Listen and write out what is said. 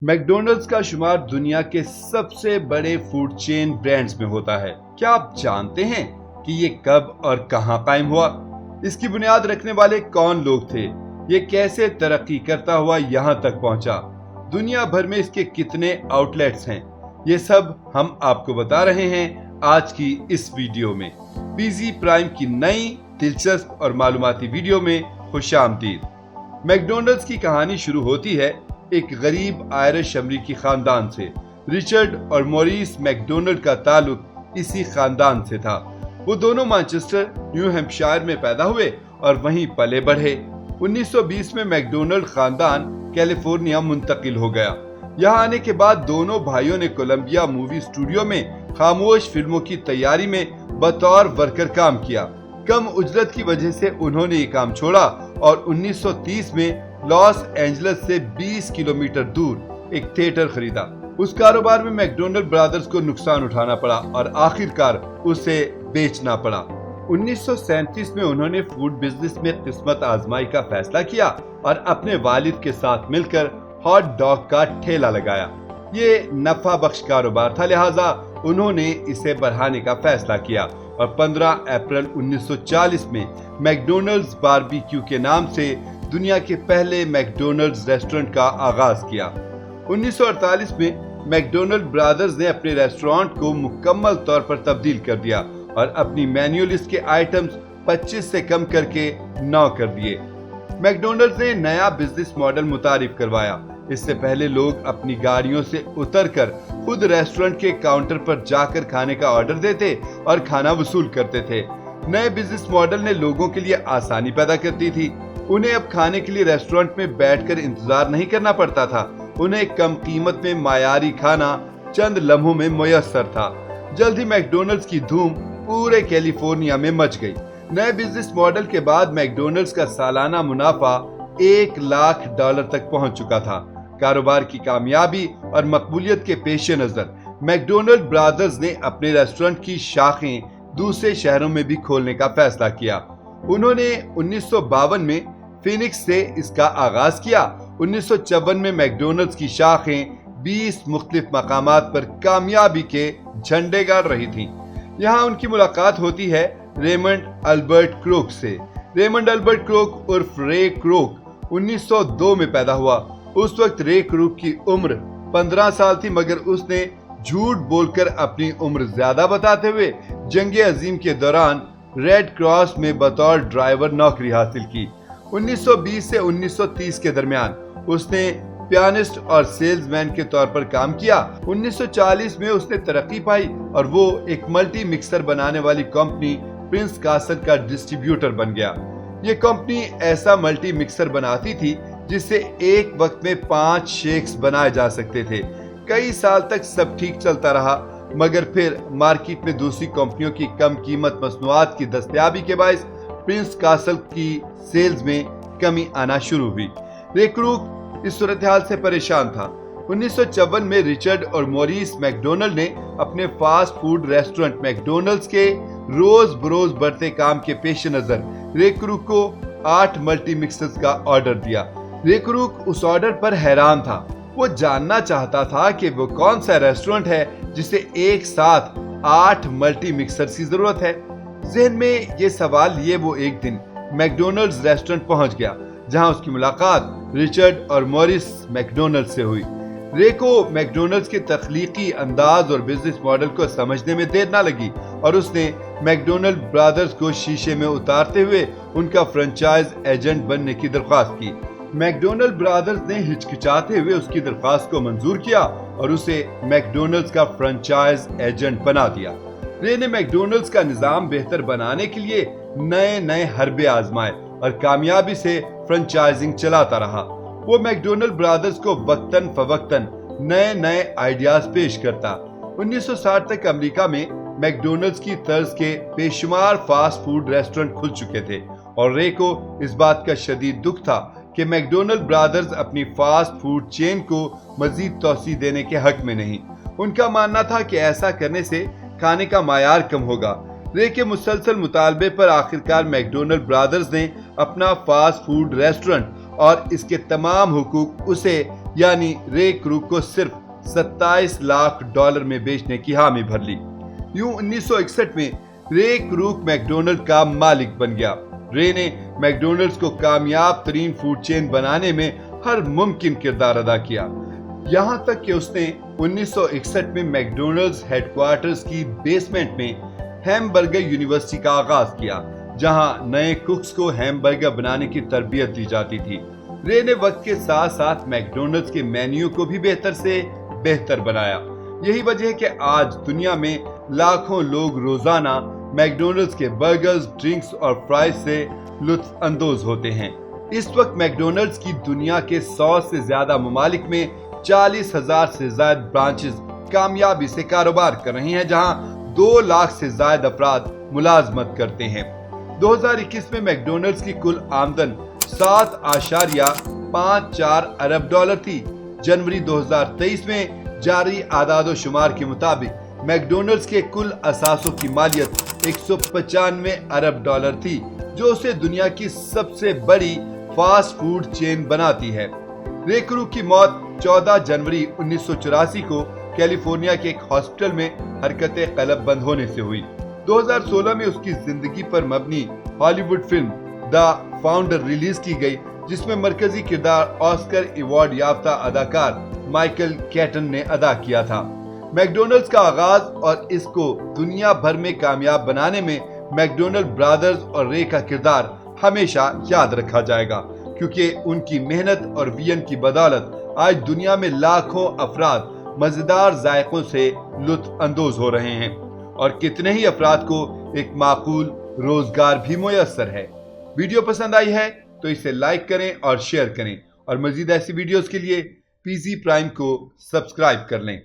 McDonald's का शुमार दुनिया के सबसे बड़े फूड चेन ब्रांड्स में होता है। क्या आप जानते हैं कि ये कब और कहां कायम हुआ? इसकी बुनियाद रखने वाले कौन लोग थे? ये कैसे तरक्की करता हुआ यहां तक पहुंचा? दुनिया भर में इसके कितने आउटलेट्स हैं? ये सब हम आपको बता रहे हैं आज की इस वीडियो में। पीजी प्राइम की नई दिलचस्प और मालूमाती वीडियो में खुशामदीद। मैकडोनल्ड्स की कहानी शुरू होती है एक गरीब आयरिश अमरीकी खानदान से। रिचर्ड और मॉरिस मैकडोनल्ड का ताल्लुक इसी खानदान से था। वो दोनों मैनचेस्टर, न्यू हैम्पशायर में पैदा हुए और वहीं पले बढ़े। 1920 में मैकडोनल्ड खानदान कैलिफोर्निया मुंतकिल हो गया। यहाँ आने के बाद दोनों भाइयों ने कोलंबिया मूवी स्टूडियो में खामोश फिल्मों की तैयारी में बतौर वर्कर काम किया। कम उजरत की वजह से उन्होंने ये काम छोड़ा और 1930 में लॉस एंजलिस से 20 किलोमीटर दूर एक थिएटर खरीदा। उस कारोबार में मैकडोनल्ड ब्रदर्स को नुकसान उठाना पड़ा और आखिरकार उसे बेचना पड़ा। 1937 में उन्होंने फूड बिजनेस में किस्मत आजमाई का फैसला किया और अपने वालिद के साथ मिलकर हॉट डॉग का ठेला लगाया। ये नफा बख्श कारोबार था, लिहाजा उन्होंने इसे बढ़ाने का फैसला किया और 15 अप्रैल 1940 में मैकडोनल्ड्स बारबेक्यू के नाम से दुनिया के पहले मैकडोनल्ड्स रेस्टोरेंट का आगाज किया। 1948 में मैकडोनल्ड ब्रदर्स ने अपने रेस्टोरेंट को मुकम्मल तौर पर तब्दील कर दिया और अपनी मेन्यू लिस्ट के आइटम्स 25 से कम करके 9 कर दिए। मैकडोनल्ड्स ने नया बिजनेस मॉडल मुतारिफ करवाया। इससे पहले लोग अपनी गाड़ियों से उतरकर खुद रेस्टोरेंट के काउंटर पर जाकर खाने का ऑर्डर देते और खाना वसूल करते थे। नए बिजनेस मॉडल ने लोगों के लिए आसानी पैदा कर दी थी। उन्हें अब खाने के लिए रेस्टोरेंट में बैठकर इंतजार नहीं करना पड़ता था। उन्हें कम कीमत में मायारी खाना चंद लम्हों में मुयस्सर था। जल्द ही मैकडोनल्ड्स की धूम पूरे कैलिफोर्निया में मच गई। नए बिजनेस मॉडल के बाद मैकडोनल्ड्स का सालाना मुनाफा $1 लाख तक पहुंच चुका था। कारोबार की कामयाबी और मकबूलियत के पेश नजर मैकडोनल्ड ब्रदर्स ने अपने रेस्टोरेंट की शाखें दूसरे शहरों में भी खोलने का फैसला किया। उन्होंने 1952 में फिनिक्स से इसका आगाज किया। 1954 में मैकडोनल्ड्स की शाखें 20 मुख्तलिफ मकामात पर कामयाबी के झंडे गाड़ रही थीं। यहाँ उनकी मुलाकात होती है रेमंड अल्बर्ट क्रोक से। रेमंड अल्बर्ट क्रोक उर्फ रे क्रोक 1902 में पैदा हुआ। उस वक्त रे क्रोक की उम्र 15 साल थी, मगर उसने झूठ बोलकर अपनी उम्र ज्यादा बताते हुए जंग अजीम के दौरान रेड क्रॉस में बतौर ड्राइवर नौकरी हासिल की। 1920 से 1930 के दरमियान उसने पियानिस्ट और सेल्समैन के तौर पर काम किया। 1940 में उसने तरक्की पाई और वो एक मल्टी मिक्सर बनाने वाली कंपनी प्रिंस कासल का डिस्ट्रीब्यूटर बन गया। ये कंपनी ऐसा मल्टी मिक्सर बनाती थी जिससे एक वक्त में 5 शेक्स बनाए जा सकते थे। कई साल तक सब ठीक चलता रहा, मगर फिर मार्केट में दूसरी कंपनियों की कम कीमत मसनूआत की दस्तयाबी के बायस प्रिंस कासल की सेल्स में कमी आना शुरू हुई। रे क्रोक इस सूरत-ए-हाल से परेशान था। 1954 में रिचर्ड और मॉरिस मैकडोनल्ड ने अपने फास्ट फूड रेस्टोरेंट मैकडोनल्ड्स के रोज बरोज बढ़ते काम के पेश नजर रे क्रोक को 8 मल्टी मिक्सर्स का ऑर्डर दिया। रे क्रोक उस ऑर्डर पर हैरान था। वो जानना चाहता था कि वो कौन सा रेस्टोरेंट है जिसे एक साथ 8 मल्टी मिक्सर्स की जरूरत है। ज़हन में ये सवाल लिए वो एक दिन मैकडोनल्ड्स रेस्टोरेंट पहुंच गया, जहां उसकी मुलाकात रिचर्ड और मॉरिस मैकडोनल्ड से हुई। रे को मैकडोनल्ड्स के तख्लीकी अंदाज और बिजनेस मॉडल को समझने में देर ना लगी और उसने मैकडोनल्ड ब्रदर्स को शीशे में उतारते हुए उनका फ्रेंचाइज एजेंट बनने की दरख्वास्त की। मैकडोनल्ड ब्रदर्स ने हिचकिचाते हुए उसकी दरख्वास्त को मंजूर किया और उसे मैकडोनल्ड्स का फ्रेंचाइज एजेंट बना दिया। रे ने मैकडोनल्ड्स का निजाम बेहतर बनाने के लिए नए नए हरबे आजमाए और कामयाबी से फ्रेंचाइजिंग चलाता रहा। वो मैकडोनल्ड ब्रदर्स को वक्तन फवक्तन नए नए आइडियाज पेश करता। 1960 तक अमेरिका में मैकडोनल्ड्स की तर्ज के बेशुमार फास्ट फूड रेस्टोरेंट खुल चुके थे और रे को इस बात का शदीद दुख था कि मैकडोनल्ड ब्रदर्स अपनी फास्ट फूड चेन को मजीद तौसी देने के हक में नहीं। उनका मानना था कि ऐसा करने से खाने का मायार कम होगा। रे के मुसलसल मुतालबे पर आखिरकार मैकडोनल्ड ब्रदर्स ने अपना फास्ट फूड रेस्टोरेंट और इसके तमाम हुकूक उसे यानी रे क्रूक को सिर्फ $27 लाख में बेचने की हामी भर ली। यूं 1961 में रे क्रूक मैकडोनल्ड का मालिक बन गया। रे ने मैकडोनल्ड्स को कामयाब तरीन फूड चेन बनाने में हर मुमकिन किरदार अदा किया। यहाँ तक कि उसने 1961 में मैकडोनल्ड्स हेडक्वार्टर्स की बेसमेंट में हैमबर्गर यूनिवर्सिटी का आगाज किया, जहाँ नए कुक्स को हैमबर्गर बनाने की तरबियत दी जाती थी। रे ने वक्त के साथ साथ मैकडोनल्ड्स के मेन्यू को भी बेहतर से बेहतर बनाया। यही वजह है कि आज दुनिया में लाखों लोग रोजाना मैकडोनल्ड्स के बर्गर्स, ड्रिंक्स और फ्राइज से लुत्फ अंदोज होते हैं। इस वक्त मैकडोनल्ड्स की दुनिया के 100 से ज्यादा ममालिक में 40,000 से ज्यादा ब्रांचेस कामयाबी से कारोबार कर रही हैं, जहां 2 लाख से ज्यादा अफराद मुलाजमत करते हैं। 2021 में मैकडोनल्ड्स की कुल आमदन $7.54 अरब थी। जनवरी 2023 में जारी आदादो शुमार के मुताबिक मैकडोनल्ड्स के कुल असासों की मालियत $195 अरब थी, जो उसे दुनिया की सबसे बड़ी फास्ट फूड चेन बनाती है। रे क्रूक की मौत 14 जनवरी 1984 को कैलिफोर्निया के एक हॉस्पिटल में हरकत कल्ब बंद होने से हुई। 2016 में उसकी जिंदगी पर मबनी Hollywood film the founder release की गई, जिसमें मरकजी किरदार ऑस्कर अवार्ड याफ्ता अदाकार माइकल केटन ने अदा किया था। मैकडोनल्ड्स का आगाज और इसको दुनिया भर में कामयाब बनाने में मैकडोनल्ड ब्रदर्स और रे का किरदार हमेशा याद रखा जाएगा, क्योंकि उनकी मेहनत और विजन की बदौलत आज दुनिया में लाखों अफराद मजेदार जायकों से लुत्फ अंदोज हो रहे हैं और कितने ही अफराद को एक माकूल रोजगार भी मुयस्सर है। वीडियो पसंद आई है तो इसे लाइक करें और शेयर करें, और मजीद ऐसी वीडियोस के लिए पीजी प्राइम को सब्सक्राइब कर लें।